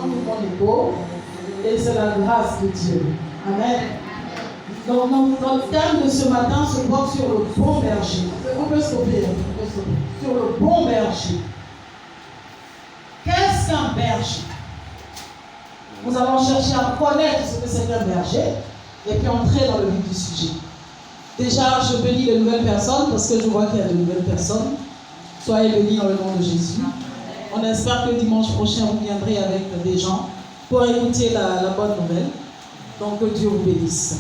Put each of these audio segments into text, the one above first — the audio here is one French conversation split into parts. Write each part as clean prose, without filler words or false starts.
tout le monde est pauvre et c'est la grâce de Dieu. Amen. Donc notre thème de ce matin se porte sur le bon berger. On peut stopper. Sur le bon berger. Qu'est-ce qu'un berger? Nous allons chercher à connaître ce que c'est qu'un berger et puis entrer dans le vif du sujet. Déjà, je bénis les nouvelles personnes parce que je vois qu'il y a de nouvelles personnes. Soyez bénis dans le nom de Jésus. On espère que dimanche prochain, vous viendrez avec des gens pour écouter la bonne nouvelle. Donc, que Dieu vous bénisse.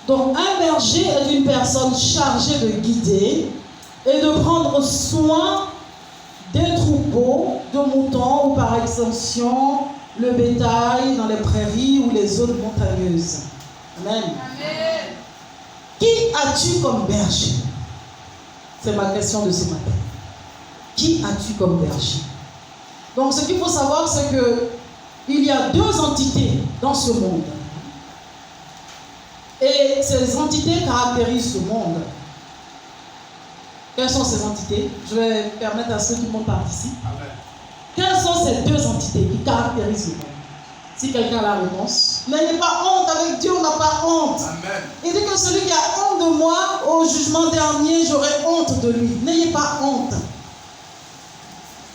Donc, un berger est une personne chargée de guider et de prendre soin des troupeaux de moutons ou par extension le bétail dans les prairies ou les zones montagneuses. Amen. Amen. Qui as-tu comme berger? C'est ma question de ce matin. Qui as-tu comme berger? Donc ce qu'il faut savoir, c'est qu'il y a deux entités dans ce monde. Et ces entités caractérisent ce monde. Quelles sont ces entités? Je vais permettre à ce que tout le monde participe. Amen. Quelles sont ces deux entités qui caractérisent le monde? Si quelqu'un a la réponse. N'ayez pas honte, avec Dieu on n'a pas honte. Amen. Il dit que celui qui a honte de moi, au jugement dernier, j'aurai honte de lui. N'ayez pas honte.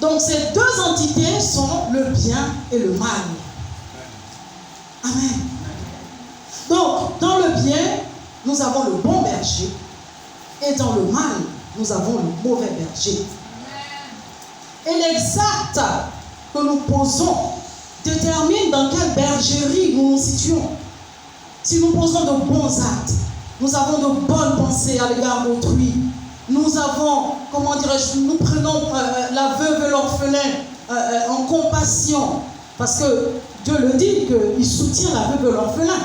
Donc ces deux entités sont le bien et le mal. Amen. Donc dans le bien, nous avons le bon berger. Et dans le mal, nous avons le mauvais berger. Et les actes que nous posons déterminent dans quelle bergerie nous nous situons. Si nous posons de bons actes, nous avons de bonnes pensées à l'égard d'autrui. Nous avons, comment dirais-je, nous prenons la veuve et l'orphelin en compassion. Parce que Dieu le dit qu'il soutient la veuve et l'orphelin.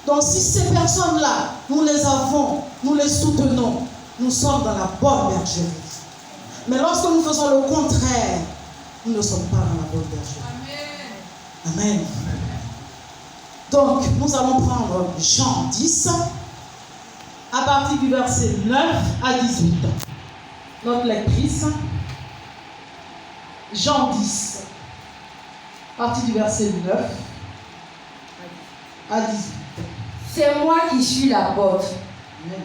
Donc si ces personnes-là, nous les avons, nous les soutenons, nous sommes dans la bonne bergerie. Mais lorsque nous faisons le contraire, nous ne sommes pas dans la bonne bergerie. Amen. Amen. Donc, nous allons prendre Jean 10, à partir du verset 9 à 18. Notre lectrice, Jean 10, à partir du verset 9 à 18. C'est moi qui suis la porte. Amen.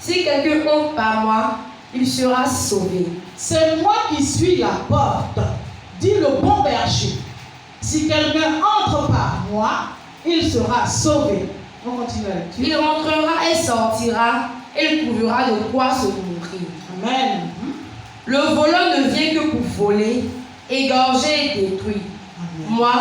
Si quelqu'un entre par moi, il sera sauvé. C'est moi qui suis la porte, dit le bon berger. Si quelqu'un entre par moi, il sera sauvé. On continue la lecture. Il rentrera et sortira, et il trouvera de quoi se nourrir. Amen. Le voleur ne vient que pour voler, égorger et détruire. Amen. Moi,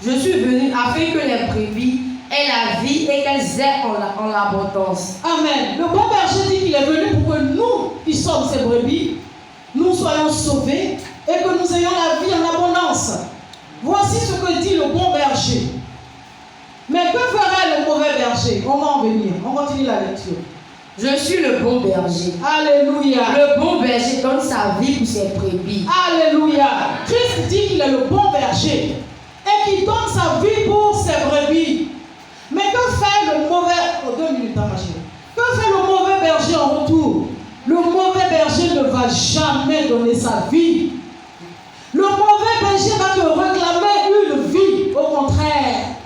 je suis venu afin que les brebis aient la vie et qu'elles aient en l'abondance. Amen. Le bon berger dit qu'il est venu pour que nous, qui sommes ses brebis, nous soyons sauvés et que nous ayons la vie en abondance. Voici ce que dit le bon berger. Mais que ferait le mauvais berger? On va en venir. On continue la lecture. Je suis le bon berger. Alléluia. Le bon berger donne sa vie pour ses brebis. Alléluia. Christ dit qu'il est le bon berger et qu'il donne sa vie pour ses brebis. Mais que fait le mauvais... Oh, 2 minutes, ma chérie. Que fait le mauvais berger en retour? Le mauvais berger ne va jamais donner sa vie. Le mauvais berger va te réclamer une vie. Au contraire.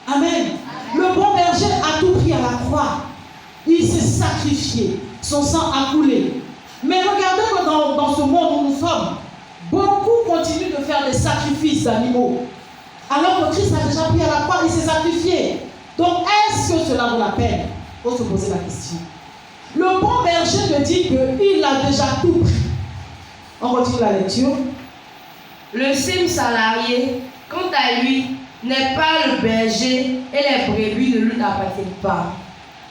Amen. Amen. Le bon berger a tout pris à la croix. Il s'est sacrifié. Son sang a coulé. Mais regardez que dans ce monde où nous sommes, beaucoup continuent de faire des sacrifices d'animaux. Alors que Christ a déjà pris à la croix, il s'est sacrifié. Donc, est-ce que cela vaut la peine? Il faut se poser la question. Le bon berger te dit qu'il a déjà tout pris. On continue la lecture. Le simple salarié, quant à lui, n'est pas le berger et les brebis ne lui appartiennent pas.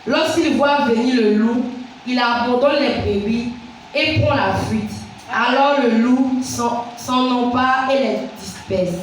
Lorsqu'il voit venir le loup, il abandonne les brebis et prend la fuite. Alors le loup s'en empare et les disperse.